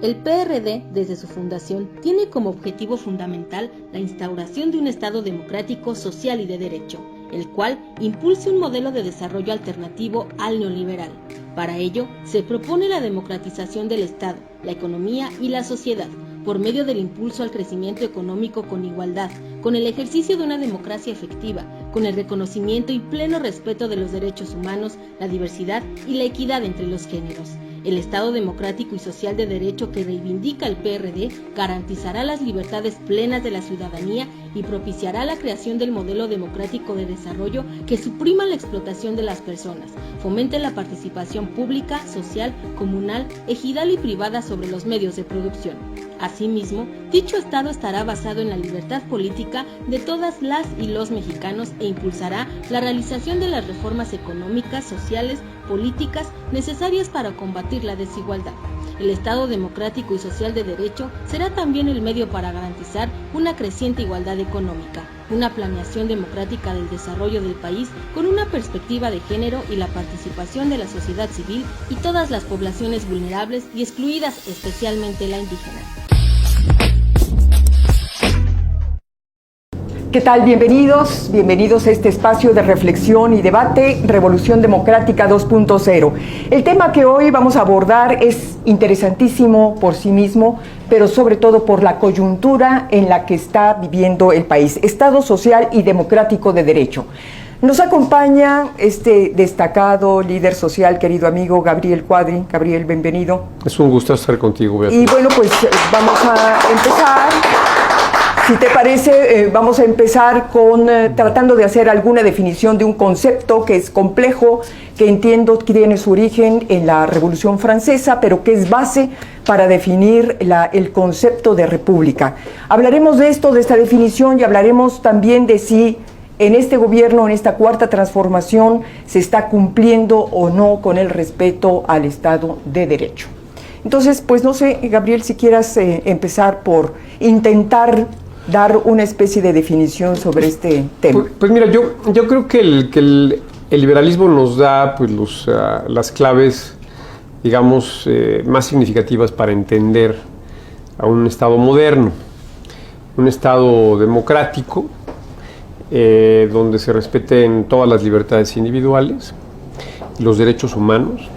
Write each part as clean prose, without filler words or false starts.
El PRD, desde su fundación, tiene como objetivo fundamental la instauración de un Estado democrático, social y de derecho, el cual impulse un modelo de desarrollo alternativo al neoliberal. Para ello, se propone la democratización del Estado, la economía y la sociedad, por medio del impulso al crecimiento económico con igualdad, con el ejercicio de una democracia efectiva, con el reconocimiento y pleno respeto de los derechos humanos, la diversidad y la equidad entre los géneros. El Estado democrático y social de derecho que reivindica el PRD garantizará las libertades plenas de la ciudadanía y propiciará la creación del modelo democrático de desarrollo que suprima la explotación de las personas, fomente la participación pública, social, comunal, ejidal y privada sobre los medios de producción. Asimismo, dicho Estado estará basado en la libertad política de todas las y los mexicanos e impulsará la realización de las reformas económicas, sociales, políticas necesarias para combatir la desigualdad. El Estado democrático y social de derecho será también el medio para garantizar una creciente igualdad económica, una planeación democrática del desarrollo del país con una perspectiva de género y la participación de la sociedad civil y todas las poblaciones vulnerables y excluidas, especialmente la indígena. ¿Qué tal? Bienvenidos a este espacio de reflexión y debate, Revolución Democrática 2.0. El tema que hoy vamos a abordar es interesantísimo por sí mismo, pero sobre todo por la coyuntura en la que está viviendo el país, Estado social y democrático de derecho. Nos acompaña este destacado líder social, querido amigo Gabriel Cuadri. Gabriel, bienvenido. Es un gusto estar contigo, Beatriz. Y bueno, pues vamos a empezar. Si te parece, vamos a empezar con tratando de hacer alguna definición de un concepto que es complejo, que entiendo que tiene su origen en la Revolución Francesa, pero que es base para definir el concepto de república. Hablaremos de esto, de esta definición, y hablaremos también de si en este gobierno, en esta cuarta transformación, se está cumpliendo o no con el respeto al Estado de Derecho. Entonces, pues no sé, Gabriel, si quieras empezar por intentar dar una especie de definición sobre este tema. Pues mira, yo creo que el liberalismo nos da pues las claves, digamos, más significativas para entender a un Estado moderno, un Estado democrático, donde se respeten todas las libertades individuales, los derechos humanos,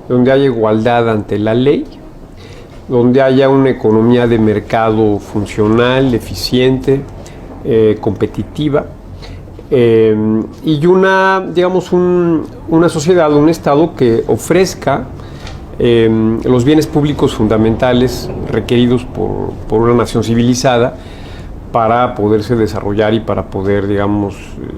donde haya igualdad ante la ley, donde haya una economía de mercado funcional, eficiente, competitiva, y una sociedad, un Estado que ofrezca los bienes públicos fundamentales requeridos por una nación civilizada para poderse desarrollar y para poder, digamos,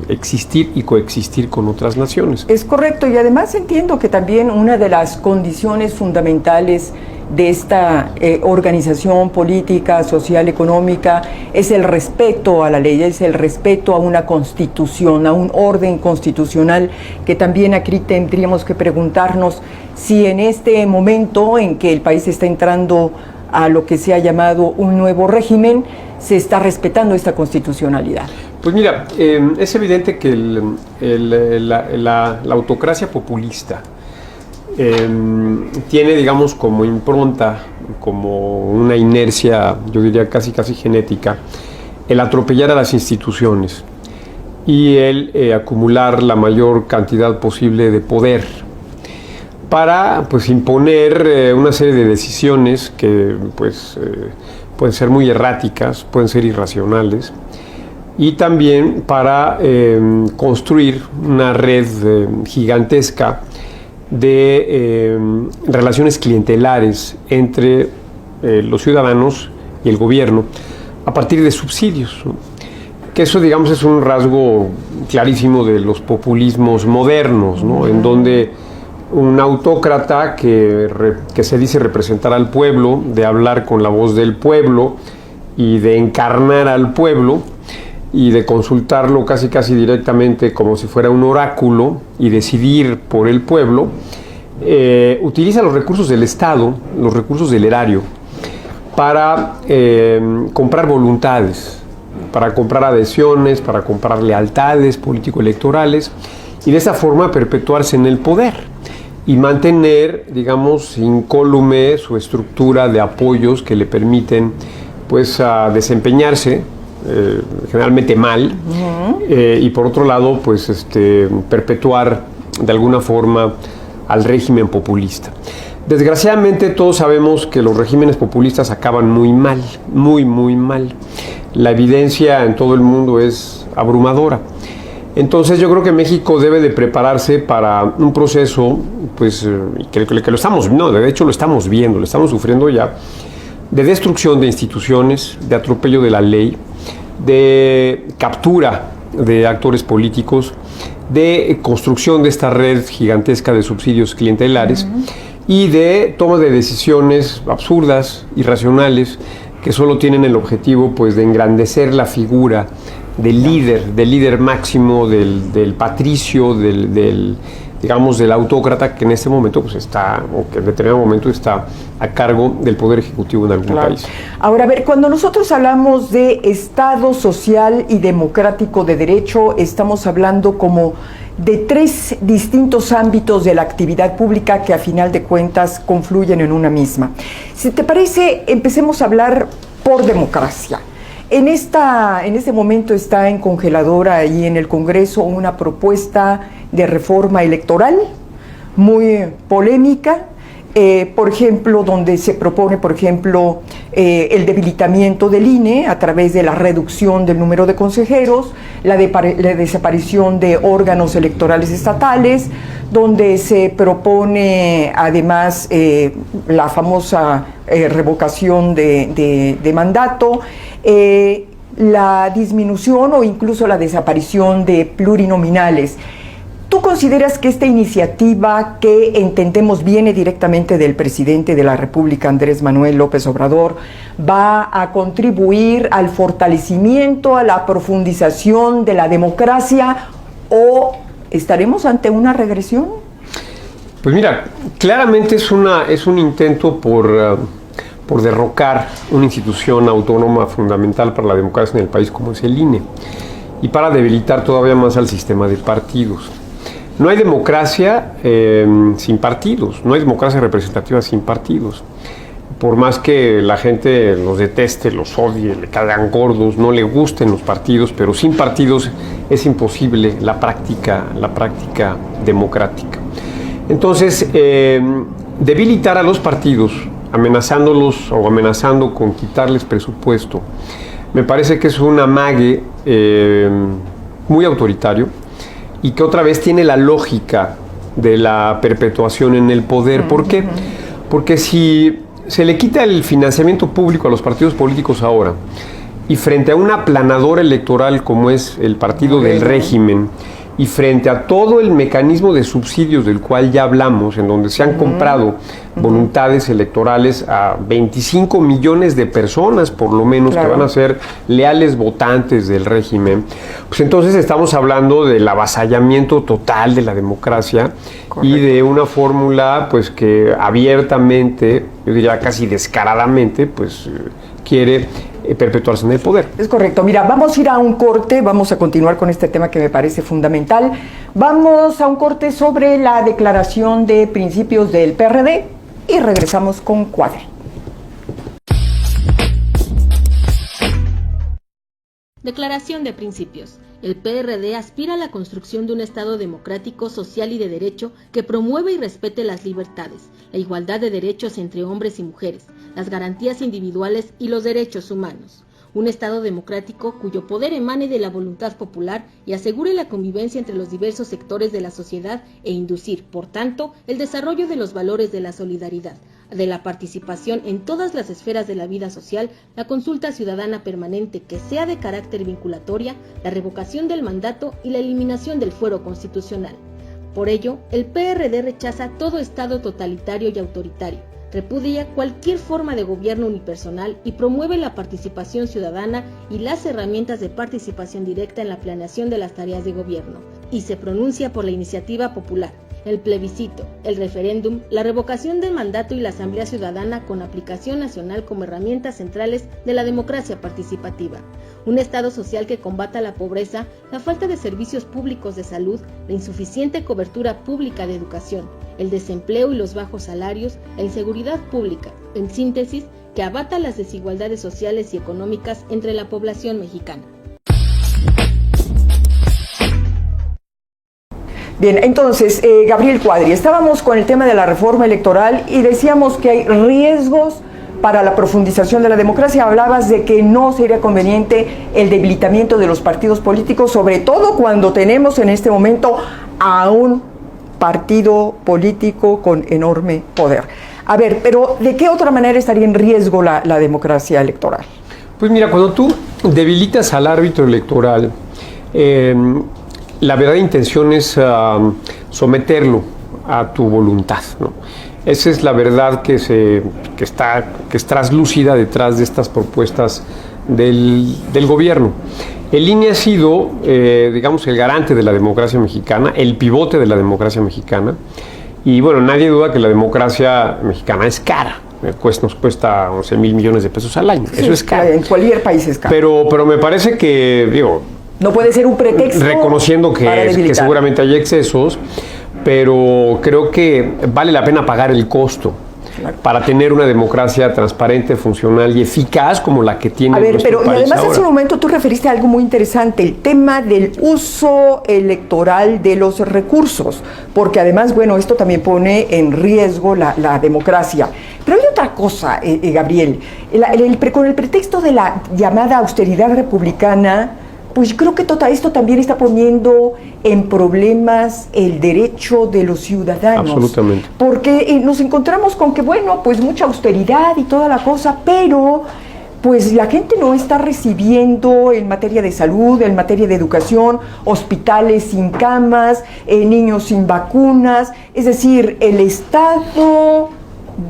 existir y coexistir con otras naciones. Es correcto, y además entiendo que también una de las condiciones fundamentales de esta organización política, social, económica, es el respeto a la ley, es el respeto a una constitución, a un orden constitucional, que también aquí tendríamos que preguntarnos si en este momento en que el país está entrando a lo que se ha llamado un nuevo régimen, se está respetando esta constitucionalidad. Pues mira, es evidente que la autocracia populista tiene, digamos, como impronta, como una inercia, yo diría casi genética, el atropellar a las instituciones y el acumular la mayor cantidad posible de poder para pues imponer una serie de decisiones que pues pueden ser muy erráticas, pueden ser irracionales, y también para construir una red gigantesca de relaciones clientelares entre los ciudadanos y el gobierno a partir de subsidios, ¿no? Que eso, digamos, es un rasgo clarísimo de los populismos modernos, ¿no? En donde un autócrata que se dice representar al pueblo, de hablar con la voz del pueblo y de encarnar al pueblo y de consultarlo casi directamente como si fuera un oráculo y decidir por el pueblo, utiliza los recursos del Estado, los recursos del erario, para comprar voluntades, para comprar adhesiones, para comprar lealtades político-electorales y de esa forma perpetuarse en el poder. y mantener, digamos, incólume su estructura de apoyos que le permiten pues a desempeñarse generalmente mal, y por otro lado pues perpetuar de alguna forma al régimen populista. Desgraciadamente todos sabemos que los regímenes populistas acaban muy mal, muy mal. La evidencia en todo el mundo es abrumadora. Entonces yo creo que México debe de prepararse para un proceso, pues que lo estamos, no, de hecho lo estamos viendo, lo estamos sufriendo ya, de destrucción de instituciones, de atropello de la ley, de captura de actores políticos, de construcción de esta red gigantesca de subsidios clientelares y de toma de decisiones absurdas, irracionales, que solo tienen el objetivo pues de engrandecer la figura del líder máximo, del patricio, digamos, del autócrata que en este momento pues está, o que en determinado momento está a cargo del poder ejecutivo en algún país. Ahora, a ver, cuando nosotros hablamos de Estado social y democrático de derecho, estamos hablando como de tres distintos ámbitos de la actividad pública que a final de cuentas confluyen en una misma. Si te parece, empecemos a hablar por democracia. En este momento está en congeladora ahí en el Congreso una propuesta de reforma electoral muy polémica, por ejemplo, donde se propone, por ejemplo, el debilitamiento del INE a través de la reducción del número de consejeros, la desaparición de órganos electorales estatales, donde se propone además la famosa revocación de mandato, la disminución o incluso la desaparición de plurinominales. ¿Tú consideras que esta iniciativa, que entendemos viene directamente del presidente de la República, Andrés Manuel López Obrador, va a contribuir al fortalecimiento, a la profundización de la democracia, o estaremos ante una regresión? Pues mira, claramente es un intento por derrocar una institución autónoma fundamental para la democracia en el país como es el INE, y para debilitar todavía más al sistema de partidos. No hay democracia sin partidos, no hay democracia representativa sin partidos. Por más que la gente los deteste, los odie, le caigan gordos, no le gusten los partidos, pero sin partidos es imposible la práctica democrática. Entonces, debilitar a los partidos, amenazándolos o amenazando con quitarles presupuesto, me parece que es un amague muy autoritario, y que otra vez tiene la lógica de la perpetuación en el poder. ¿Por qué? Porque si se le quita el financiamiento público a los partidos políticos ahora, y frente a una aplanadora electoral como es el partido del régimen, y frente a todo el mecanismo de subsidios del cual ya hablamos, en donde se han comprado voluntades electorales a 25 millones de personas, por lo menos, que van a ser leales votantes del régimen, pues entonces estamos hablando del avasallamiento total de la democracia. Correcto. Y de una fórmula pues que abiertamente, yo diría casi descaradamente, pues quiere perpetuarse en el poder. Es correcto. Mira, vamos a ir a un corte, vamos a continuar con este tema que me parece fundamental. Vamos a un corte sobre la declaración de principios del PRD y regresamos con Cuadri. Declaración de principios. El PRD aspira a la construcción de un Estado democrático, social y de derecho que promueva y respete las libertades, la igualdad de derechos entre hombres y mujeres, las garantías individuales y los derechos humanos. Un Estado democrático cuyo poder emane de la voluntad popular y asegure la convivencia entre los diversos sectores de la sociedad e inducir, por tanto, el desarrollo de los valores de la solidaridad, de la participación en todas las esferas de la vida social, la consulta ciudadana permanente que sea de carácter vinculatoria, la revocación del mandato y la eliminación del fuero constitucional. Por ello, el PRD rechaza todo Estado totalitario y autoritario, repudia cualquier forma de gobierno unipersonal y promueve la participación ciudadana y las herramientas de participación directa en la planeación de las tareas de gobierno, y se pronuncia por la iniciativa popular, el plebiscito, el referéndum, la revocación del mandato y la asamblea ciudadana con aplicación nacional como herramientas centrales de la democracia participativa. Un Estado social que combata la pobreza, la falta de servicios públicos de salud, la insuficiente cobertura pública de educación, el desempleo y los bajos salarios, la inseguridad pública, en síntesis, que abata las desigualdades sociales y económicas entre la población mexicana. Bien, entonces, Gabriel Cuadri, estábamos con el tema de la reforma electoral y decíamos que hay riesgos para la profundización de la democracia. Hablabas de que no sería conveniente el debilitamiento de los partidos políticos, sobre todo cuando tenemos en este momento a un partido político con enorme poder. A ver, pero ¿de qué otra manera estaría en riesgo la democracia electoral? Pues mira, cuando tú debilitas al árbitro electoral, la verdadera intención es someterlo a tu voluntad, ¿no? Esa es la verdad que es traslúcida detrás de estas propuestas del gobierno. El INE ha sido, digamos, el garante de la democracia mexicana, el pivote de la democracia mexicana. Y bueno, nadie duda que la democracia mexicana es cara. Nos cuesta 11,000 millones de pesos al año. Sí, eso es caro. En cualquier país es caro. Pero me parece que, digo, no puede ser un pretexto. Reconociendo que seguramente hay excesos, pero creo que vale la pena pagar el costo para tener una democracia transparente, funcional y eficaz como la que tiene nuestro país. Y además ahora. Hace un momento tú referiste a algo muy interesante, el tema del uso electoral de los recursos, porque además, bueno, esto también pone en riesgo la democracia. Pero hay otra cosa, Gabriel, con el pretexto de la llamada austeridad republicana, pues creo que todo esto también está poniendo en problemas el derecho de los ciudadanos. Absolutamente. Porque nos encontramos con que, bueno, pues mucha austeridad y toda la cosa, pero pues la gente no está recibiendo en materia de salud, en materia de educación, hospitales sin camas, niños sin vacunas. Es decir, el Estado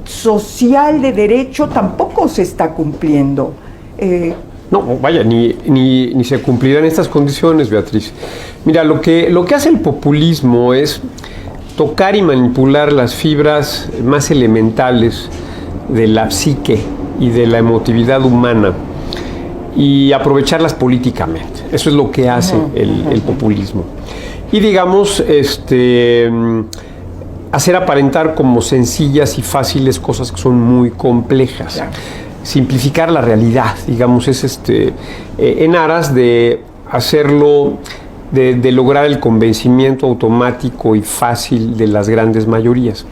social de derecho tampoco se está cumpliendo. No, vaya, ni se cumplirán estas condiciones, Beatriz. Mira, lo que hace el populismo es tocar y manipular las fibras más elementales de la psique y de la emotividad humana y aprovecharlas políticamente. Eso es lo que hace el populismo. Y digamos, hacer aparentar como sencillas y fáciles cosas que son muy complejas. Claro. Simplificar la realidad, digamos, es en aras de hacerlo, de lograr el convencimiento automático y fácil de las grandes mayorías,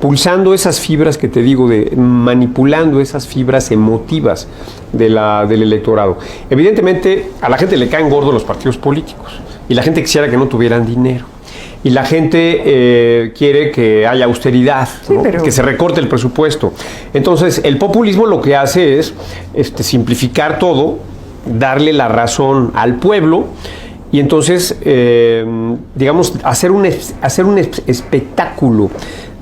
pulsando esas fibras que te digo, manipulando esas fibras emotivas del electorado. Evidentemente a la gente le caen gordos los partidos políticos y la gente quisiera que no tuvieran dinero. Y la gente quiere que haya austeridad, sí, ¿no? Que se recorte el presupuesto. Entonces, el populismo lo que hace es simplificar todo, darle la razón al pueblo y entonces, digamos, hacer un espectáculo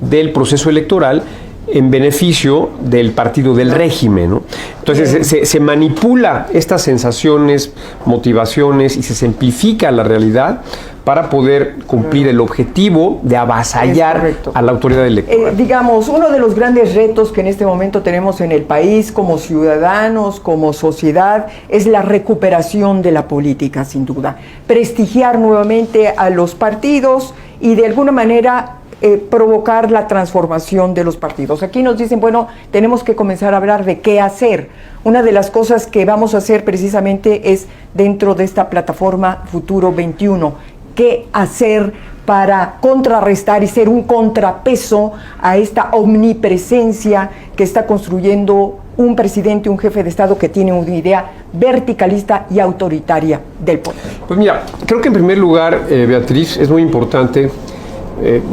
del proceso electoral en beneficio del partido del régimen, ¿no? Entonces se manipula estas sensaciones, motivaciones y se simplifica la realidad para poder cumplir el objetivo de avasallar a la autoridad electoral. Digamos, uno de los grandes retos que en este momento tenemos en el país como ciudadanos, como sociedad, es la recuperación de la política, sin duda. Prestigiar nuevamente a los partidos y de alguna manera provocar la transformación de los partidos. Aquí nos dicen, bueno, tenemos que comenzar a hablar de qué hacer. Una de las cosas que vamos a hacer precisamente es dentro de esta plataforma Futuro 21, qué hacer para contrarrestar y ser un contrapeso a esta omnipresencia que está construyendo un presidente, un jefe de Estado que tiene una idea verticalista y autoritaria del poder. Pues mira, creo que en primer lugar, Beatriz, es muy importante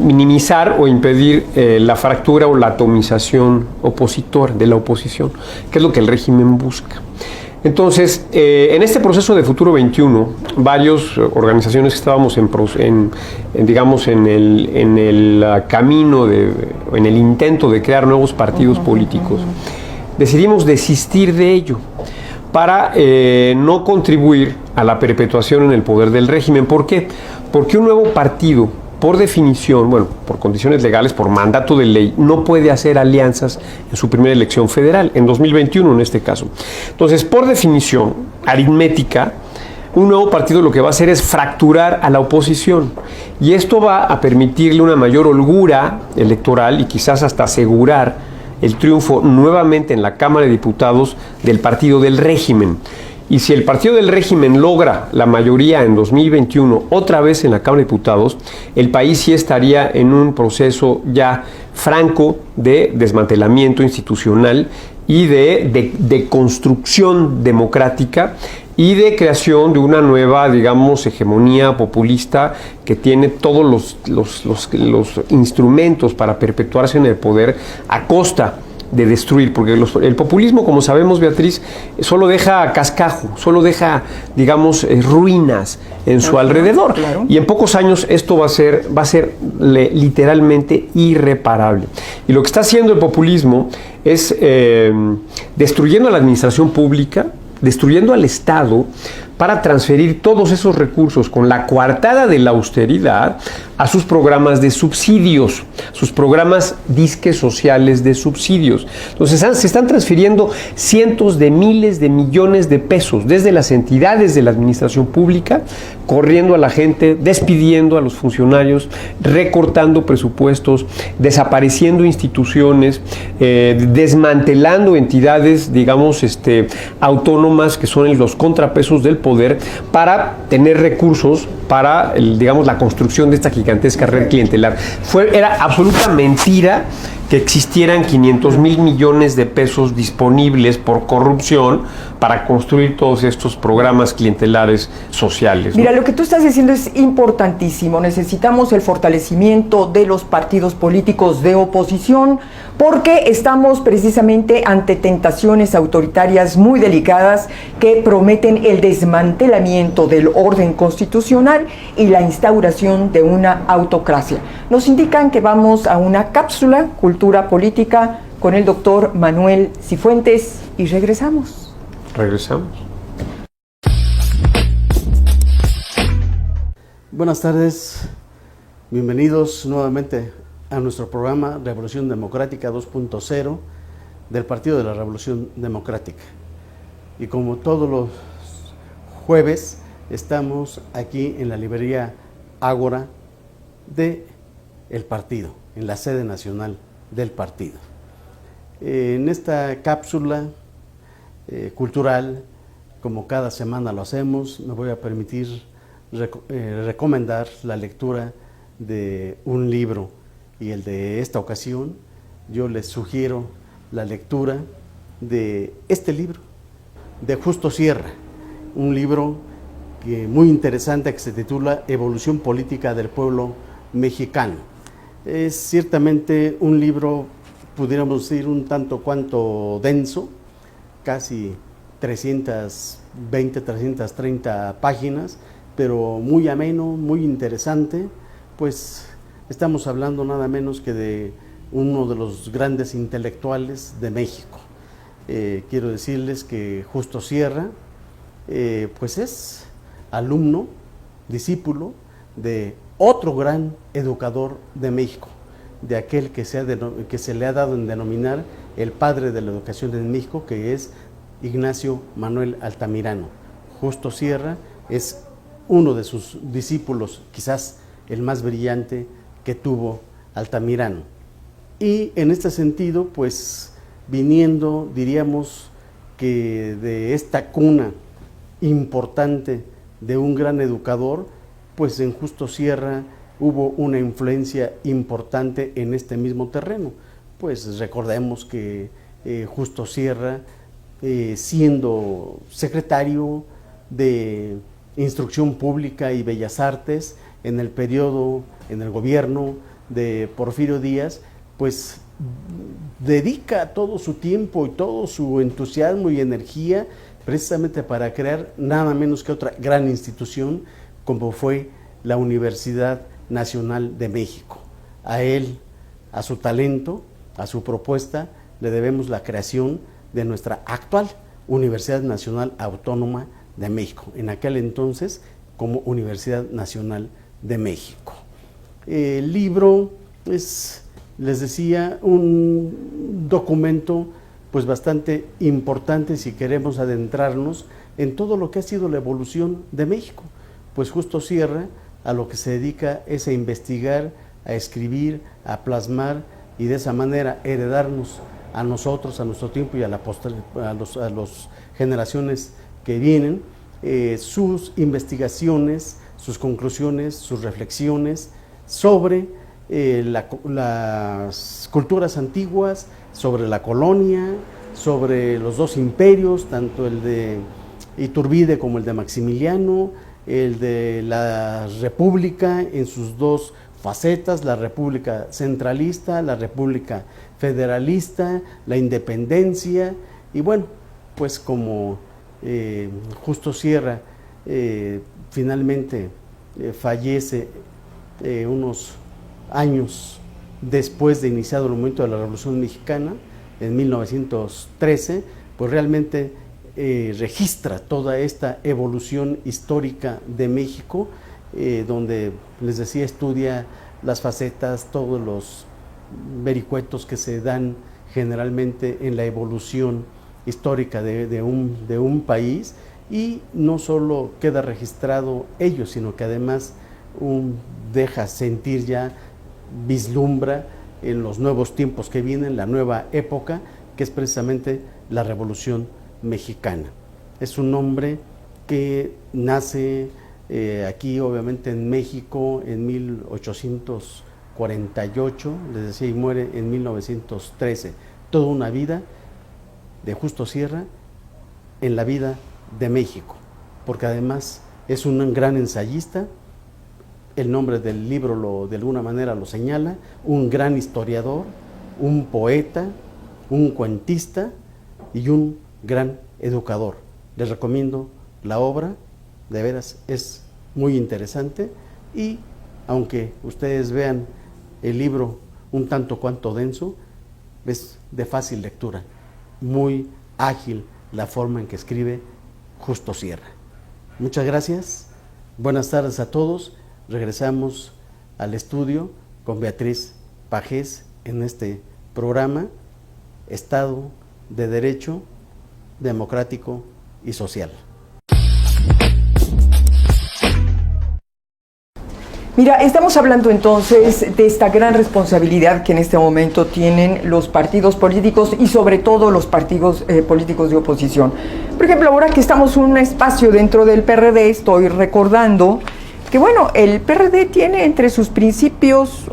minimizar o impedir la fractura o la atomización opositora de la oposición, que es lo que el régimen busca. Entonces, en este proceso de Futuro 21, varias organizaciones que estábamos en el camino, en el intento de crear nuevos partidos políticos, decidimos desistir de ello para no contribuir a la perpetuación en el poder del régimen. ¿Por qué? Porque un nuevo partido, por definición, bueno, por condiciones legales, por mandato de ley, no puede hacer alianzas en su primera elección federal, en 2021 en este caso. Entonces, por definición aritmética, un nuevo partido lo que va a hacer es fracturar a la oposición. Y esto va a permitirle una mayor holgura electoral y quizás hasta asegurar el triunfo nuevamente en la Cámara de Diputados del partido del régimen. Y si el partido del régimen logra la mayoría en 2021 otra vez en la Cámara de Diputados, el país sí estaría en un proceso ya franco de desmantelamiento institucional y de construcción democrática y de creación de una nueva, digamos, hegemonía populista que tiene todos los instrumentos para perpetuarse en el poder a costa de destruir, porque el populismo, como sabemos, Beatriz, solo deja cascajo, solo deja, digamos, ruinas en su alrededor. Claro. Y en pocos años esto va a ser literalmente irreparable. Y lo que está haciendo el populismo es destruyendo a la administración pública, destruyendo al Estado, para transferir todos esos recursos con la coartada de la austeridad a sus programas de subsidios, sus programas disques sociales de subsidios. Entonces se están transfiriendo cientos de miles de millones de pesos desde las entidades de la administración pública, corriendo a la gente, despidiendo a los funcionarios, recortando presupuestos, desapareciendo instituciones, desmantelando entidades, digamos, autónomas que son los contrapesos del poder para tener recursos para, digamos, la construcción de esta gigantesca red clientelar. Era absoluta mentira que existieran 500,000 millones de pesos disponibles por corrupción para construir todos estos programas clientelares sociales, ¿no? Mira, lo que tú estás diciendo es importantísimo. Necesitamos el fortalecimiento de los partidos políticos de oposición porque estamos precisamente ante tentaciones autoritarias muy delicadas que prometen el desmantelamiento del orden constitucional y la instauración de una autocracia. Nos indican que vamos a una cápsula Cultura Política con el doctor Manuel Cifuentes y regresamos. Regresamos. Buenas tardes, bienvenidos nuevamente a nuestro programa Revolución Democrática 2.0 del Partido de la Revolución Democrática. Y como todos los jueves, estamos aquí en la librería Ágora de el partido, en la sede nacional del partido. En esta cápsula cultural, como cada semana lo hacemos, me voy a permitir recomendar la lectura de un libro, y el de esta ocasión yo les sugiero la lectura de este libro de Justo Sierra, un libro muy interesante que se titula Evolución Política del Pueblo Mexicano. Es ciertamente un libro, pudiéramos decir, un tanto cuanto denso, casi 320, 330 páginas, pero muy ameno, muy interesante, pues estamos hablando nada menos que de uno de los grandes intelectuales de México. Quiero decirles que Justo Sierra, pues es alumno, discípulo de otro gran educador de México, de aquel que se le ha dado en denominar el padre de la educación en México, que es Ignacio Manuel Altamirano. Justo Sierra es uno de sus discípulos, quizás el más brillante que tuvo Altamirano. Y en este sentido, pues viniendo, diríamos, que de esta cuna importante de un gran educador, pues en Justo Sierra hubo una influencia importante en este mismo terreno. Pues recordemos que Justo Sierra, siendo secretario de Instrucción Pública y Bellas Artes en el gobierno de Porfirio Díaz, pues dedica todo su tiempo y todo su entusiasmo y energía precisamente para crear nada menos que otra gran institución como fue la Universidad Nacional de México. A él, a su talento, a su propuesta, le debemos la creación de nuestra actual Universidad Nacional Autónoma de México, en aquel entonces como Universidad Nacional de México. El libro es, les decía, un documento pues bastante importante si queremos adentrarnos en todo lo que ha sido la evolución de México. Pues Justo Sierra a lo que se dedica es a investigar, a escribir, a plasmar y de esa manera heredarnos a nosotros, a nuestro tiempo y a las generaciones que vienen, sus investigaciones, sus conclusiones, sus reflexiones sobre las culturas antiguas, sobre la colonia, sobre los dos imperios, tanto el de Iturbide como el de Maximiliano, el de la República en sus dos facetas, la República centralista, la República federalista, la independencia, y bueno, pues como Justo Sierra finalmente fallece unos años después de iniciado el momento de la Revolución Mexicana, en 1913, pues realmente registra toda esta evolución histórica de México, donde, les decía, estudia las facetas, todos los vericuetos que se dan generalmente en la evolución histórica de un país, y no solo queda registrado ello, sino que además deja sentir ya, vislumbra en los nuevos tiempos que vienen, la nueva época, que es precisamente la Revolución Mexicana. Es un hombre que nace aquí, obviamente en México, en 1848, les decía, y muere en 1913. Toda una vida de Justo Sierra en la vida de México, porque además es un gran ensayista. El nombre del libro de alguna manera lo señala, un gran historiador, un poeta, un cuentista y un gran educador. Les recomiendo la obra, de veras es muy interesante, y aunque ustedes vean el libro un tanto cuanto denso, es de fácil lectura, muy ágil la forma en que escribe Justo Sierra. Muchas gracias, buenas tardes a todos. Regresamos al estudio con Beatriz Pajés en este programa Estado de Derecho Democrático y Social. Mira, estamos hablando entonces de esta gran responsabilidad que en este momento tienen los partidos políticos y sobre todo los partidos políticos de oposición. Por ejemplo, ahora que estamos en un espacio dentro del PRD, estoy recordando que bueno, el PRD tiene entre sus principios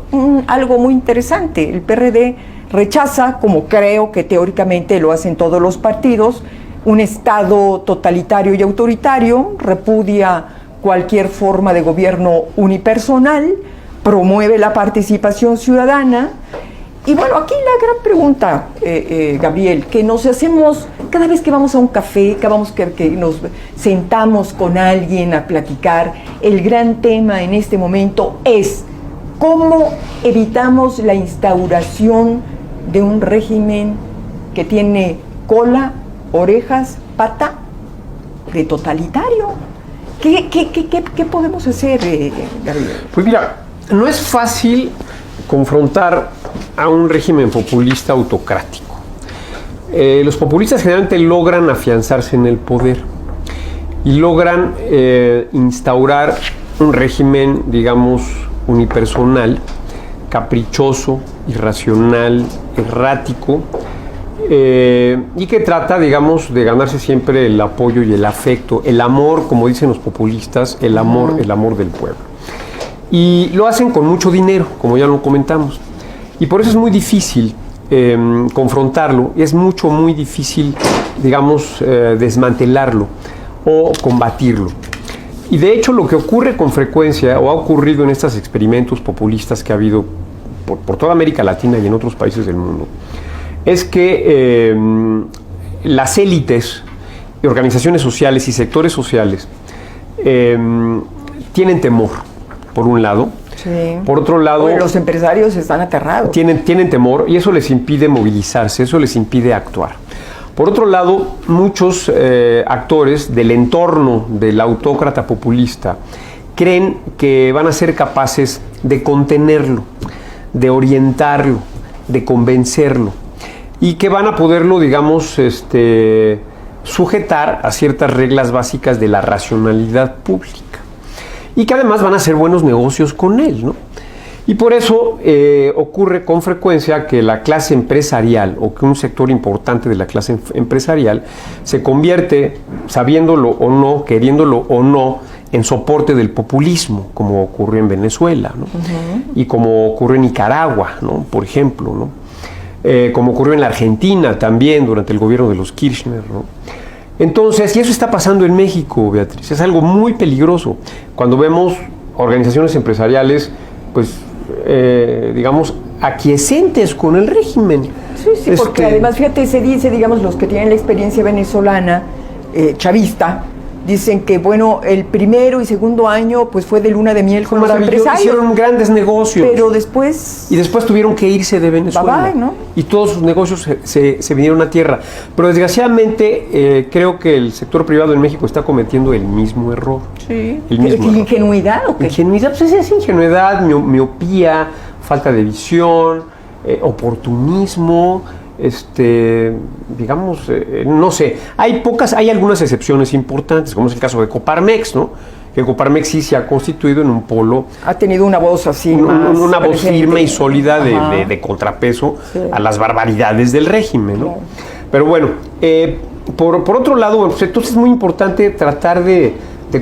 algo muy interesante. El PRD rechaza, como creo que teóricamente lo hacen todos los partidos, un Estado totalitario y autoritario, repudia cualquier forma de gobierno unipersonal, promueve la participación ciudadana. Y bueno, aquí la gran pregunta, Gabriel, que nos hacemos cada vez que vamos a un café, que nos sentamos con alguien a platicar, el gran tema en este momento es cómo evitamos la instauración de un régimen que tiene cola, orejas, pata, de totalitario. ¿Qué podemos hacer, Gabriel? Pues mira, no es fácil confrontar a un régimen populista autocrático. Los populistas generalmente logran afianzarse en el poder y logran instaurar un régimen, digamos, unipersonal, caprichoso, irracional, errático, y que trata, digamos, de ganarse siempre el apoyo y el afecto, el amor, como dicen los populistas, el amor del pueblo. Y lo hacen con mucho dinero, como ya lo comentamos. Y por eso es muy difícil confrontarlo, y es muy difícil, digamos, desmantelarlo o combatirlo. Y de hecho lo que ocurre con frecuencia, o ha ocurrido en estos experimentos populistas que ha habido por toda América Latina y en otros países del mundo, es que las élites, organizaciones sociales y sectores sociales tienen temor, por un lado. Sí. Por otro lado, los empresarios están aterrados. Tienen temor, y eso les impide movilizarse, eso les impide actuar. Por otro lado, muchos actores del entorno del autócrata populista creen que van a ser capaces de contenerlo, de orientarlo, de convencerlo. y que van a poderlo, digamos, sujetar a ciertas reglas básicas de la racionalidad pública y que además van a hacer buenos negocios con él, ¿no? Y por eso ocurre con frecuencia que la clase empresarial o que un sector importante de la clase empresarial se convierte, sabiéndolo o no, queriéndolo o no, en soporte del populismo, como ocurrió en Venezuela, ¿no? Y como ocurrió en Nicaragua, ¿no? Por ejemplo, ¿no? Como ocurrió en la Argentina también durante el gobierno de los Kirchner, ¿no? Entonces, y eso está pasando en México, Beatriz, es algo muy peligroso. Cuando vemos organizaciones empresariales, pues, digamos, aquiescentes con el régimen. Sí, porque además, fíjate, se dice, digamos, los que tienen la experiencia venezolana, chavista, dicen que, bueno, el primero y segundo año pues fue de luna de miel con los empresarios. Hicieron grandes negocios. Pero después... Y después tuvieron que irse de Venezuela. Bye, ¿no? Y todos sus negocios se vinieron a tierra. Pero desgraciadamente creo que el sector privado en México está cometiendo el mismo error. Sí. El mismo error. ¿Ingenuidad o qué? Ingenuidad, pues es ingenuidad, miopía, falta de visión, oportunismo, digamos, no sé, hay algunas excepciones importantes, como es el caso de Coparmex, ¿no? Que Coparmex sí se ha constituido en un polo. Ha tenido una voz así, una voz firme y sólida de contrapeso a las barbaridades del régimen, ¿no? Claro. Pero bueno, por otro lado, bueno, pues entonces es muy importante tratar de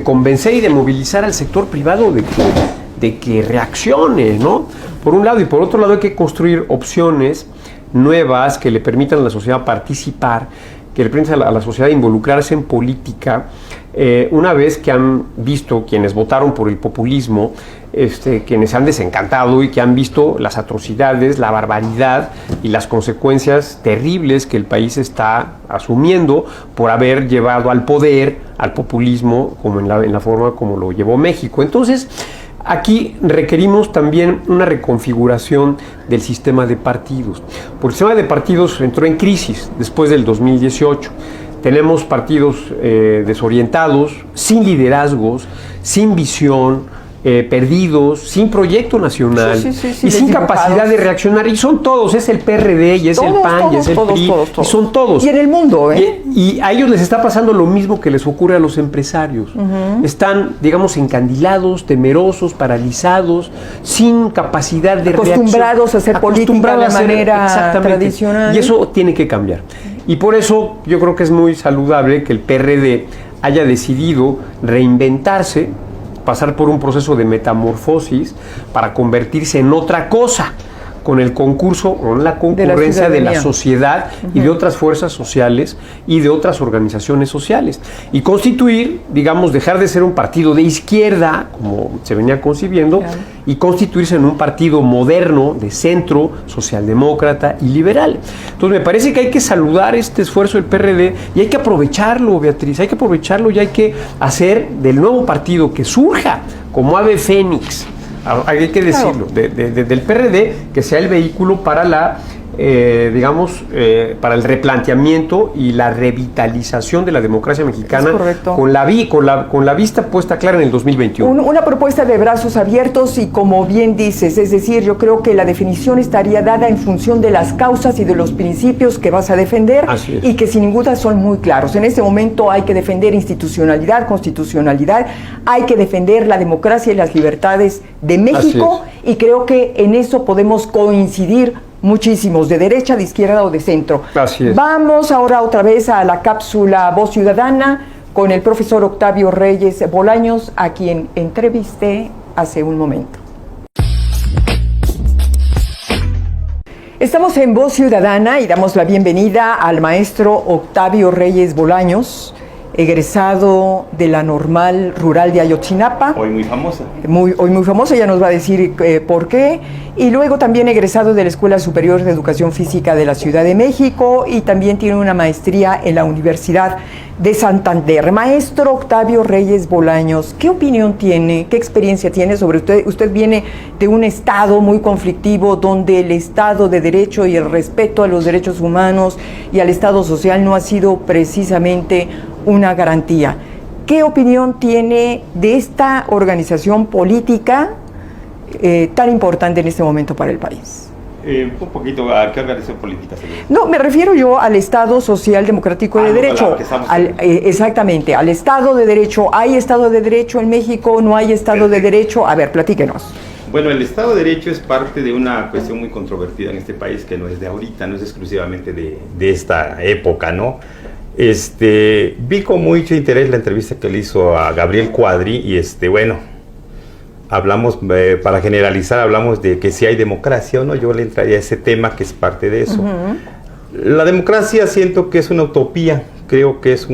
convencer y de movilizar al sector privado de que reaccione, ¿no? Por un lado, y por otro lado hay que construir opciones nuevas que le permitan a la sociedad participar, que le permitan a la sociedad involucrarse en política, una vez que han visto quienes votaron por el populismo, quienes se han desencantado y que han visto las atrocidades, la barbaridad y las consecuencias terribles que el país está asumiendo por haber llevado al poder, al populismo, como en la forma como lo llevó México. Entonces, aquí requerimos también una reconfiguración del sistema de partidos, porque el sistema de partidos entró en crisis después del 2018. Tenemos partidos desorientados, sin liderazgos, sin visión, perdidos, sin proyecto nacional y sin capacidad de reaccionar. Y son todos, es el PRD y es el PAN y es el PRI, y son todos. Y en el mundo, ¿eh? Y a ellos les está pasando lo mismo que les ocurre a los empresarios. Están, digamos, encandilados, temerosos, paralizados, sin capacidad de acostumbrados a hacer política de manera tradicional. Y eso tiene que cambiar. Y por eso yo creo que es muy saludable que el PRD haya decidido reinventarse, pasar por un proceso de metamorfosis para convertirse en otra cosa, con el concurso, con la concurrencia de la sociedad y de otras fuerzas sociales y de otras organizaciones sociales. Y constituir, digamos, dejar de ser un partido de izquierda, como se venía concibiendo, y constituirse en un partido moderno, de centro, socialdemócrata y liberal. Entonces me parece que hay que saludar este esfuerzo del PRD y hay que aprovecharlo, Beatriz, hay que aprovecharlo y hay que hacer del nuevo partido que surja como ave fénix, hay que decirlo, del PRD, que sea el vehículo para la, para el replanteamiento y la revitalización de la democracia mexicana, con la vista puesta clara en el 2021. Una propuesta de brazos abiertos y, como bien dices, es decir, yo creo que la definición estaría dada en función de las causas y de los principios que vas a defender y que sin ninguna son muy claros. En este momento hay que defender institucionalidad, constitucionalidad, hay que defender la democracia y las libertades de México, y creo que en eso podemos coincidir muchísimos, de derecha, de izquierda o de centro. Así es. Vamos ahora otra vez a la cápsula Voz Ciudadana con el profesor Octavio Reyes Bolaños, a quien entrevisté hace un momento. Estamos en Voz Ciudadana y damos la bienvenida al maestro Octavio Reyes Bolaños, egresado de la Normal Rural de Ayotzinapa. Hoy muy famosa. Hoy muy famosa, ya nos va a decir por qué. Y luego también egresado de la Escuela Superior de Educación Física de la Ciudad de México y también tiene una maestría en la Universidad de Santander. Maestro Octavio Reyes Bolaños, ¿qué opinión tiene, qué experiencia tiene sobre usted? Usted viene de un estado muy conflictivo donde el Estado de Derecho y el respeto a los derechos humanos y al Estado social no ha sido precisamente una garantía. ¿Qué opinión tiene de esta organización política tan importante en este momento para el país? Un poquito, ¿a qué organización política se refiere? No, me refiero yo al Estado Social Democrático de no, Derecho. claro, que estamos Exactamente, al Estado de Derecho. ¿Hay Estado de Derecho en México? ¿No hay Estado de Derecho? A ver, platíquenos. Bueno, el Estado de Derecho es parte de una cuestión muy controvertida en este país, que no es de ahorita, no es exclusivamente de esta época, ¿no? Vi con mucho interés la entrevista que le hizo a Gabriel Cuadri y bueno, hablamos, para generalizar, hablamos de que si hay democracia o no. Yo le entraría a ese tema que es parte de eso. La democracia siento que es una utopía, creo que es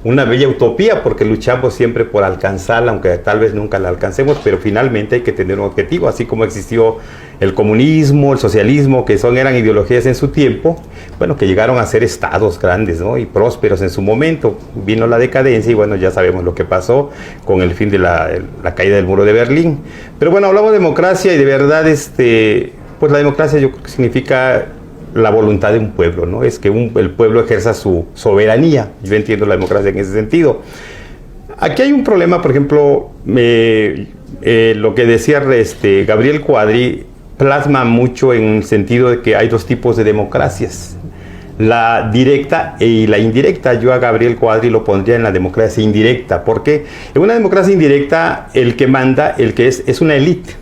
una bella utopía porque luchamos siempre por alcanzarla, aunque tal vez nunca la alcancemos, pero finalmente hay que tener un objetivo, así como existió el comunismo, el socialismo, que eran ideologías en su tiempo, bueno, que llegaron a ser estados grandes, ¿no? Y prósperos en su momento. Vino la decadencia y bueno, ya sabemos lo que pasó con el fin de la caída del muro de Berlín. Pero bueno, hablamos de democracia y de verdad, pues la democracia yo creo que significa la voluntad de un pueblo, ¿no? Es que el pueblo ejerza su soberanía. Yo entiendo la democracia en ese sentido. Aquí hay un problema, por ejemplo, lo que decía Gabriel Cuadri plasma mucho en el sentido de que hay dos tipos de democracias, la directa y la indirecta. Yo a Gabriel Cuadri lo pondría en la democracia indirecta, porque en una democracia indirecta el que manda, el que es una élite,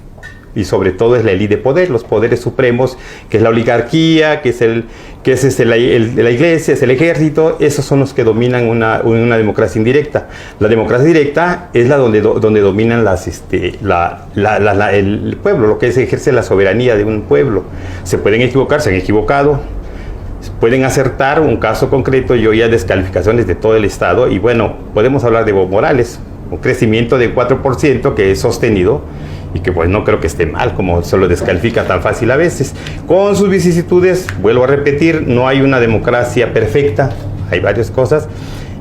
y sobre todo es la élite de poder, los poderes supremos, que es la oligarquía, que es la iglesia, es el ejército. Esos son los que dominan una democracia indirecta. La democracia directa es la donde dominan el pueblo, lo que ejerce la soberanía de un pueblo. Se pueden equivocar, se han equivocado, pueden acertar un caso concreto. Yo oía descalificaciones de todo el Estado y bueno, podemos hablar de Evo Morales, un crecimiento de 4% que es sostenido y que pues no creo que esté mal, como se lo descalifica tan fácil a veces. Con sus vicisitudes, vuelvo a repetir, no hay una democracia perfecta, hay varias cosas,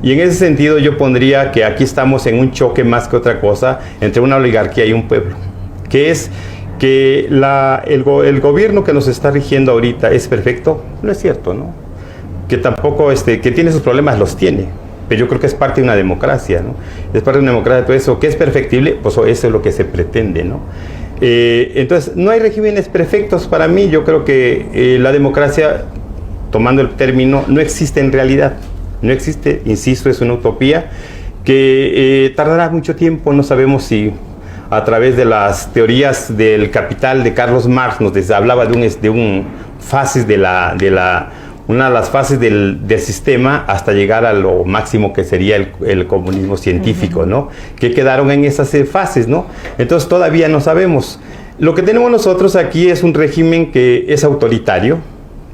y en ese sentido yo pondría que aquí estamos en un choque más que otra cosa entre una oligarquía y un pueblo, que es que el gobierno que nos está rigiendo ahorita es perfecto. No es cierto, ¿no? Que tampoco, que tiene sus problemas, los tiene, pero yo creo que es parte de una democracia, ¿no? Es parte de una democracia, todo eso que es perfectible, pues eso es lo que se pretende, ¿no? Entonces, no hay regímenes perfectos para mí. Yo creo que la democracia, tomando el término, no existe en realidad. No existe, insisto, es una utopía que tardará mucho tiempo. No sabemos si a través de las teorías del Capital de Carlos Marx nos hablaba de un fases una de las fases del sistema hasta llegar a lo máximo que sería el comunismo científico, ¿no? Que quedaron en esas fases, ¿no? Entonces todavía no sabemos. Lo que tenemos nosotros aquí es un régimen que es autoritario.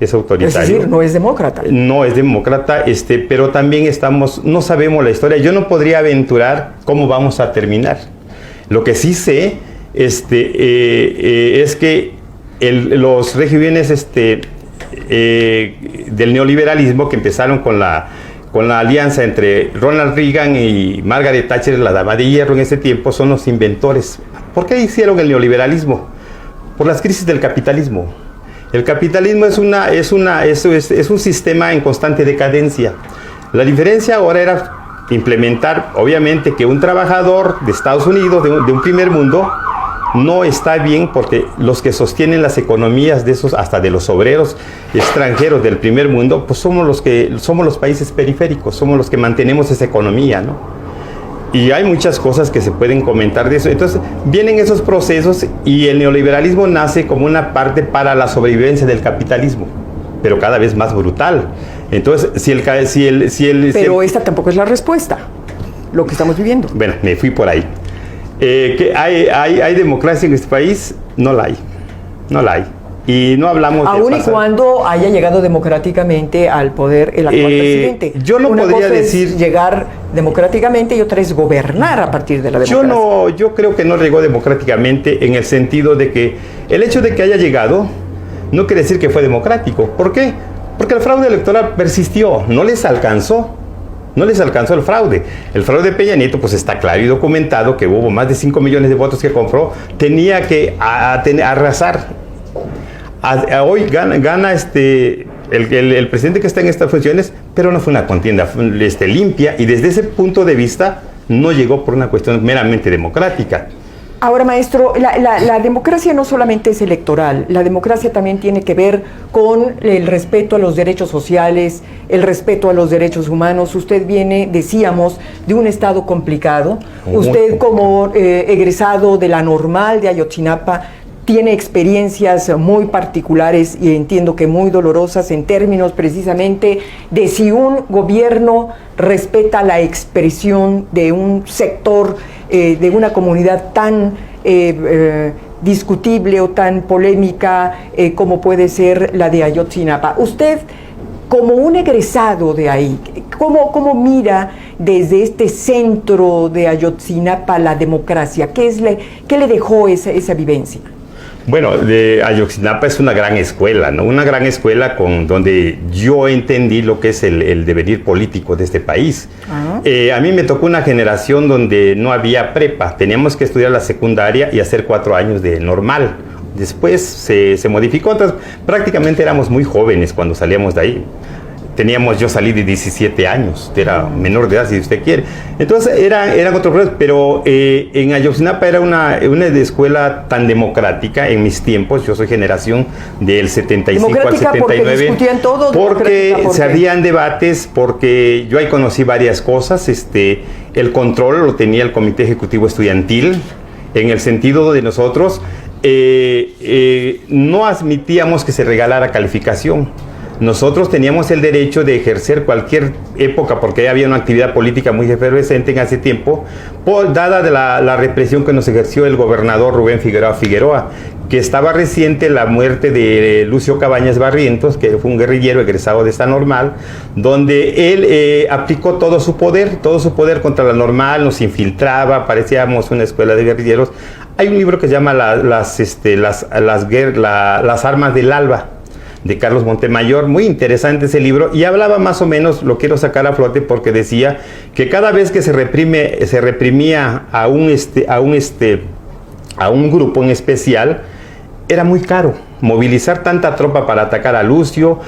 Es autoritario. Es decir, no es demócrata. No es demócrata, pero también no sabemos la historia. Yo no podría aventurar cómo vamos a terminar. Lo que sí sé es que los regímenes del neoliberalismo, que empezaron con la alianza entre Ronald Reagan y Margaret Thatcher, la dama de hierro en ese tiempo, son los inventores. ¿Por qué hicieron el neoliberalismo? Por las crisis del capitalismo. El capitalismo es un sistema en constante decadencia. La diferencia ahora era implementar, obviamente, que un trabajador de Estados Unidos, de un primer mundo, no está bien, porque los que sostienen las economías de esos, hasta de los obreros extranjeros del primer mundo, pues somos los países periféricos, somos los que mantenemos esa economía, ¿no? Y hay muchas cosas que se pueden comentar de eso. Entonces vienen esos procesos y el neoliberalismo nace como una parte para la sobrevivencia del capitalismo, pero cada vez más brutal. Entonces, Pero esta tampoco es la respuesta, lo que estamos viviendo. Bueno, me fui por ahí. ¿Que hay democracia en este país? No la hay. No la hay. Y no hablamos aún y cuando haya llegado democráticamente al poder el actual presidente. Yo no Una podría cosa decir es llegar democráticamente y otra es gobernar a partir de la democracia. Yo creo que no llegó democráticamente, en el sentido de que el hecho de que haya llegado no quiere decir que fue democrático. ¿Por qué? Porque el fraude electoral persistió, no les alcanzó el fraude. El fraude de Peña Nieto, pues está claro y documentado que hubo más de 5 millones de votos que compró, tenía que arrasar. Hoy gana el presidente que está en estas funciones, pero no fue una contienda limpia, y desde ese punto de vista no llegó por una cuestión meramente democrática. Ahora, maestro, la democracia no solamente es electoral, la democracia también tiene que ver con el respeto a los derechos sociales, el respeto a los derechos humanos. Usted viene, decíamos, de un estado complicado. Usted, como egresado de la Normal de Ayotzinapa, tiene experiencias muy particulares y entiendo que muy dolorosas en términos precisamente de si un gobierno respeta la expresión de un sector, de una comunidad tan discutible o tan polémica como puede ser la de Ayotzinapa. Usted, como un egresado de ahí, ¿cómo mira desde este centro de Ayotzinapa la democracia? ¿Qué le dejó esa vivencia? Bueno, de Ayotzinapa es una gran escuela, ¿no? Una gran escuela donde yo entendí lo que es el devenir político de este país. A mí me tocó una generación donde no había prepa, teníamos que estudiar la secundaria y hacer 4 años de normal. Después se modificó, entonces prácticamente éramos muy jóvenes cuando salíamos de ahí. Yo salí de 17 años, era menor de edad si usted quiere. Entonces eran otros problemas, pero en Ayotzinapa era una escuela tan democrática en mis tiempos. Yo soy generación del 75 al 79. Porque discutían todo. Porque se habían debates, porque yo ahí conocí varias cosas. El control lo tenía el Comité Ejecutivo Estudiantil, en el sentido de nosotros no admitíamos que se regalara calificación. Nosotros teníamos el derecho de ejercer cualquier época, porque había una actividad política muy efervescente en ese tiempo, dada de la represión que nos ejerció el gobernador Rubén Figueroa Figueroa, que estaba reciente la muerte de Lucio Cabañas Barrientos, que fue un guerrillero egresado de esta Normal, donde él aplicó todo su poder contra la Normal, nos infiltraba, parecíamos una escuela de guerrilleros. Hay un libro que se llama Las armas del alba, de Carlos Montemayor, muy interesante ese libro, y hablaba más o menos, lo quiero sacar a flote porque decía que cada vez que se reprimía a un grupo en especial, era muy caro movilizar tanta tropa para atacar a Lucio,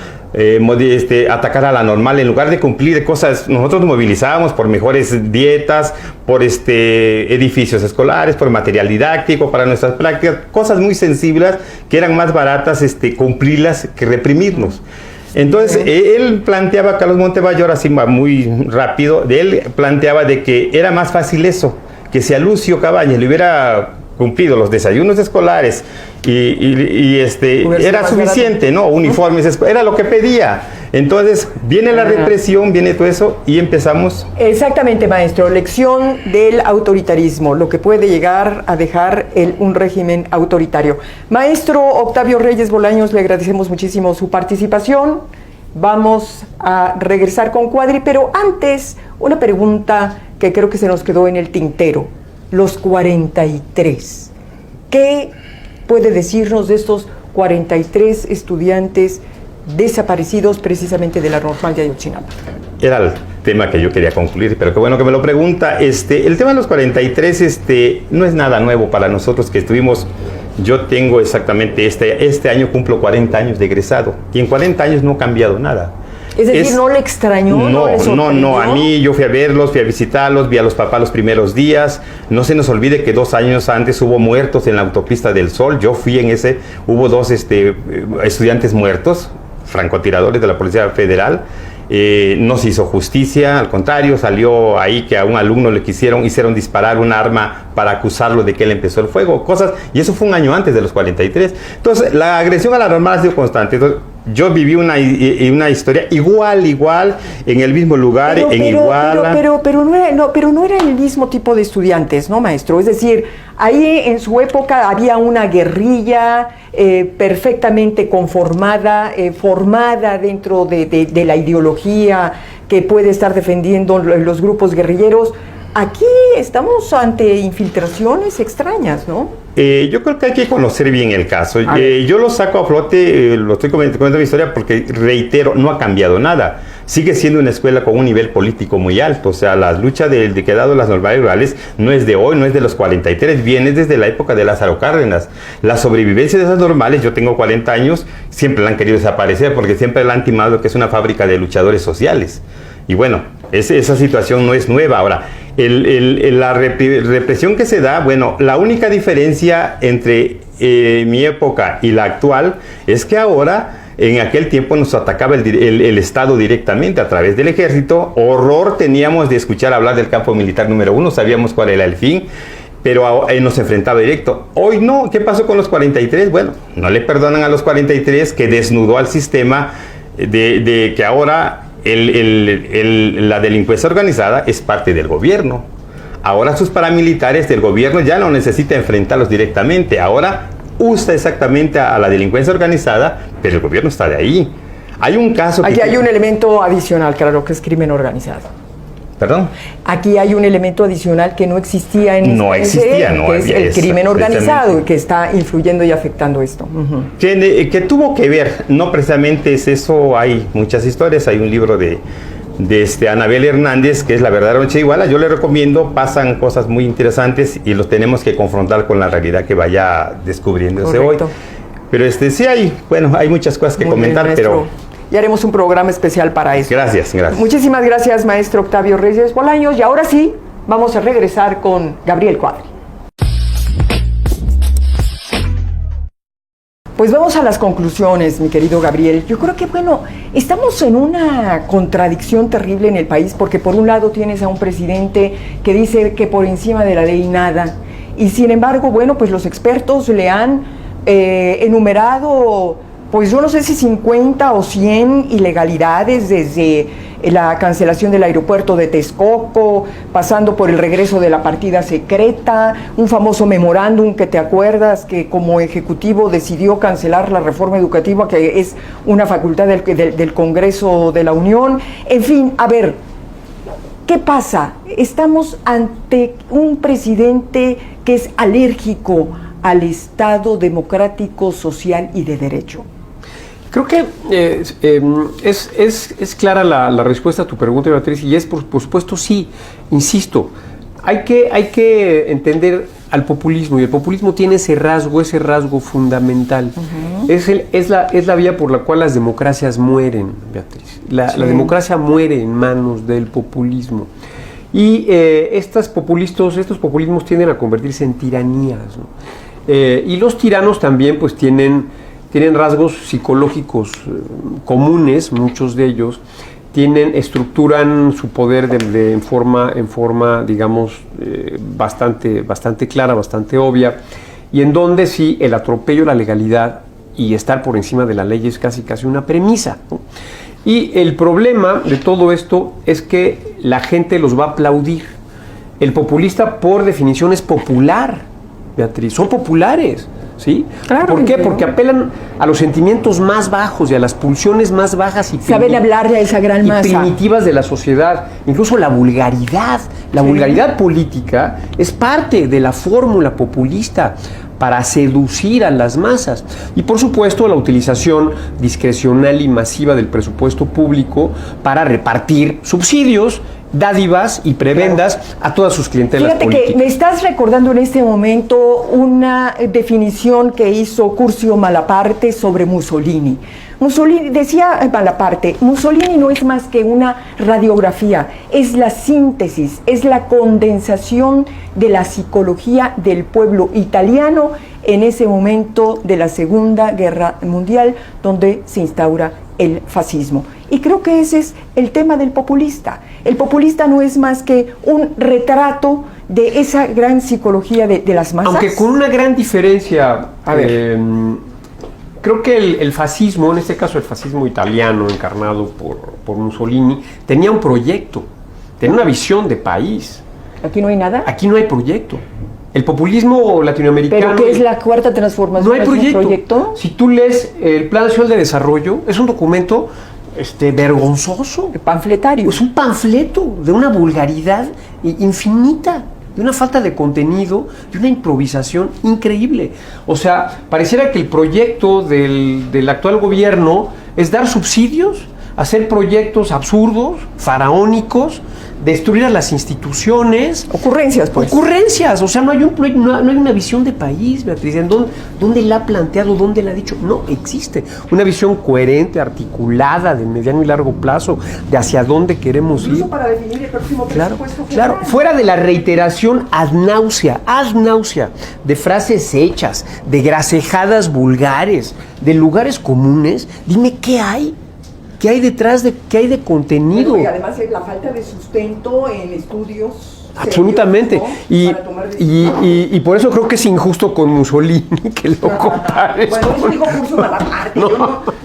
atacar a la Normal. En lugar de cumplir cosas, nosotros movilizábamos por mejores dietas, por edificios escolares, por material didáctico para nuestras prácticas, cosas muy sensibles que eran más baratas cumplirlas que reprimirnos. Entonces, él planteaba, Carlos Montemayor, así muy rápido, él planteaba de que era más fácil eso, que si a Lucio Cabañas le hubiera cumplido los desayunos escolares era suficiente, ¿no? Uniformes, era lo que pedía. Entonces, viene la represión, viene todo eso y empezamos. Exactamente, maestro. Lección del autoritarismo, lo que puede llegar a dejar un régimen autoritario. Maestro Octavio Reyes Bolaños, le agradecemos muchísimo su participación. Vamos a regresar con Cuadri, pero antes, una pregunta que creo que se nos quedó en el tintero. Los 43. ¿Qué puede decirnos de estos 43 estudiantes desaparecidos precisamente de la Normal de Ayotzinapa? Era el tema que yo quería concluir, pero qué bueno que me lo pregunta. El tema de los 43 no es nada nuevo para nosotros que estuvimos. Yo tengo exactamente este año cumplo 40 años de egresado y en 40 años no ha cambiado nada. Es decir, ¿no le extrañó? No, a mí yo fui a verlos, fui a visitarlos, vi a los papás los primeros días. No se nos olvide que 2 años antes hubo muertos en la autopista del Sol. Yo fui hubo 2 estudiantes muertos, francotiradores de la Policía Federal. No se hizo justicia, al contrario, salió ahí que a un alumno hicieron disparar un arma para acusarlo de que él empezó el fuego, y eso fue un año antes de los 43. Entonces, la agresión a la Normal ha sido constante. Entonces, yo viví una historia igual, en el mismo lugar, Iguala. Pero no era el mismo tipo de estudiantes, ¿no, maestro? Es decir, ahí en su época había una guerrilla perfectamente conformada, formada dentro de la ideología que puede estar defendiendo los grupos guerrilleros. Aquí estamos ante infiltraciones extrañas, ¿no? Yo creo que hay que conocer bien el caso. Yo lo saco a flote, lo estoy comentando mi historia porque, reitero, no ha cambiado nada. Sigue siendo una escuela con un nivel político muy alto. O sea, la lucha de quedado de las normales rurales no es de hoy, no es de los 43, viene desde la época de Lázaro Cárdenas. La sobrevivencia de esas normales, yo tengo 40 años, siempre la han querido desaparecer porque siempre la han timado que es una fábrica de luchadores sociales. Y bueno, esa situación no es nueva. Ahora, La represión que se da, bueno, la única diferencia entre mi época y la actual es que ahora, en aquel tiempo nos atacaba el Estado directamente a través del ejército. Horror teníamos de escuchar hablar del campo militar número 1, sabíamos cuál era el fin, pero nos enfrentaba directo. Hoy no. ¿Qué pasó con los 43? Bueno, no le perdonan a los 43, que desnudó al sistema de que ahora la delincuencia organizada es parte del gobierno. Ahora sus paramilitares del gobierno ya no necesitan enfrentarlos directamente. Ahora usa exactamente a la delincuencia organizada, pero el gobierno está de ahí. Hay un caso... Aquí hay un elemento adicional, claro, que es crimen organizado. ¿Perdón? Aquí hay un elemento adicional que no existía en no existía, no que es el crimen organizado y que está influyendo y afectando esto. Que tuvo que ver, no precisamente es eso, hay muchas historias, hay un libro de Anabel Hernández, que es La verdadera noche de Iguala. Yo le recomiendo, pasan cosas muy interesantes y los tenemos que confrontar con la realidad que vaya descubriéndose hoy. Pero sí hay muchas cosas que comentar, pero... Y haremos un programa especial para eso. Gracias. Muchísimas gracias, maestro Octavio Reyes Bolaños. Y ahora sí, vamos a regresar con Gabriel Cuadri. Pues vamos a las conclusiones, mi querido Gabriel. Yo creo que, estamos en una contradicción terrible en el país, porque por un lado tienes a un presidente que dice que por encima de la ley nada, y sin embargo, pues los expertos le han enumerado, pues yo no sé si 50 o 100 ilegalidades, desde la cancelación del aeropuerto de Texcoco, pasando por el regreso de la partida secreta, un famoso memorándum que te acuerdas que como ejecutivo decidió cancelar la reforma educativa, que es una facultad del Congreso de la Unión. En fin, a ver, ¿qué pasa? Estamos ante un presidente que es alérgico al Estado democrático, social y de derecho. Creo que es clara la respuesta a tu pregunta, Beatriz, y es por supuesto sí, insisto, hay que entender al populismo, y el populismo tiene ese rasgo fundamental. Es la vía por la cual las democracias mueren, Beatriz. La democracia muere en manos del populismo. Y estos populismos tienden a convertirse en tiranías, ¿no? Y los tiranos también pues tienen rasgos psicológicos comunes, muchos de ellos estructuran su poder en forma digamos, bastante clara, bastante obvia, y en donde sí el atropello a la legalidad y estar por encima de la ley es casi una premisa, ¿no? Y el problema de todo esto es que la gente los va a aplaudir. El populista, por definición, es popular, Beatriz, son populares. ¿Sí? Claro, ¿Por qué? Porque apelan a los sentimientos más bajos y a las pulsiones más bajas y saben hablar de esa gran masa primitivas de la sociedad. Incluso la vulgaridad. La vulgaridad política es parte de la fórmula populista para seducir a las masas. Y por supuesto la utilización discrecional y masiva del presupuesto público para repartir subsidios, dádivas y prebendas a todas sus clientelas políticas. Fíjate que me estás recordando en este momento una definición que hizo Curcio Malaparte sobre Mussolini. Mussolini, decía Malaparte, Mussolini no es más que una radiografía, es la síntesis, es la condensación de la psicología del pueblo italiano en ese momento de la Segunda Guerra Mundial, donde se instaura el fascismo. Y creo que ese es el tema del populista. El populista no es más que un retrato de esa gran psicología de las masas. Aunque con una gran diferencia. A ver. Creo que el fascismo, en este caso el fascismo italiano encarnado por Mussolini, tenía un proyecto, tenía una visión de país. ¿Aquí no hay nada? Aquí no hay proyecto. El populismo latinoamericano... ¿Pero qué es la cuarta transformación? No hay proyecto. Si tú lees el Plan Nacional de Desarrollo, es un documento vergonzoso. Panfletario. Es un panfleto de una vulgaridad infinita, de una falta de contenido, de una improvisación increíble. O sea, pareciera que el proyecto del actual gobierno es dar subsidios, hacer proyectos absurdos, faraónicos, destruir a las instituciones. Ocurrencias, pues. Ocurrencias, o sea, no hay una visión de país, Beatriz. ¿Dónde la ha planteado, dónde la ha dicho? No existe una visión coherente, articulada, de mediano y largo plazo, de hacia dónde queremos Incluso ir. para definir el próximo presupuesto Claro, federal. fuera de la reiteración ad náusea, de frases hechas, de gracejadas vulgares, de lugares comunes, dime qué hay. ¿Qué hay detrás qué hay de contenido? Bueno, y además la falta de sustento en estudios. Absolutamente. Serios, ¿no? Para tomar decisiones. Y por eso creo que es injusto con Mussolini que lo compares. Bueno, eso dijo Curso Malaparte, yo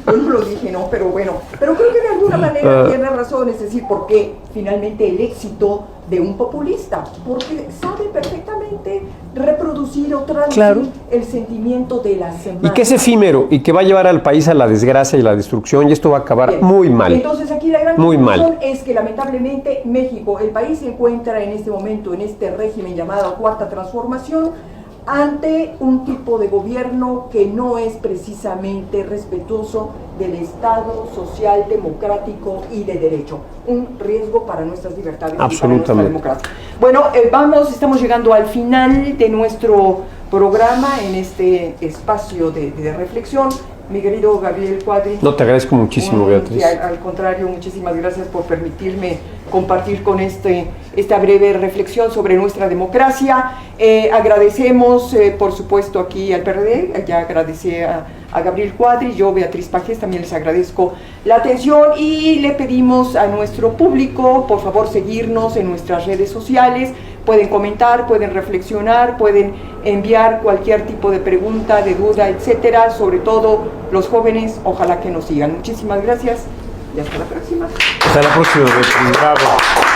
no lo dije, ¿no? Pero bueno, pero creo que de alguna manera tiene razón, es decir, porque finalmente el éxito de un populista, porque sabe perfectamente reproducir o traducir Claro. el sentimiento de la semana. Y que es efímero y que va a llevar al país a la desgracia y la destrucción, y esto va a acabar Bien. muy mal. Entonces aquí la gran Muy conclusión mal. es que lamentablemente México, el país se encuentra en este momento en este régimen llamado Cuarta Transformación ante un tipo de gobierno que no es precisamente respetuoso del Estado social, democrático y de derecho. Un riesgo para nuestras libertades y para nuestra Absolutamente. democracia. Bueno, estamos llegando al final de nuestro programa en este espacio de reflexión. Mi querido Gabriel Cuadri. No, te agradezco muchísimo, Beatriz. Al contrario, muchísimas gracias por permitirme compartir con esta breve reflexión sobre nuestra democracia. Agradecemos, por supuesto, aquí al PRD, ya agradecí a Gabriel Cuadri, yo, Beatriz Pajés, también les agradezco la atención y le pedimos a nuestro público, por favor, seguirnos en nuestras redes sociales. Pueden comentar, pueden reflexionar, pueden enviar cualquier tipo de pregunta, de duda, etcétera. Sobre todo los jóvenes, ojalá que nos sigan. Muchísimas gracias y hasta la próxima. Hasta la próxima, Beatriz. Bravo.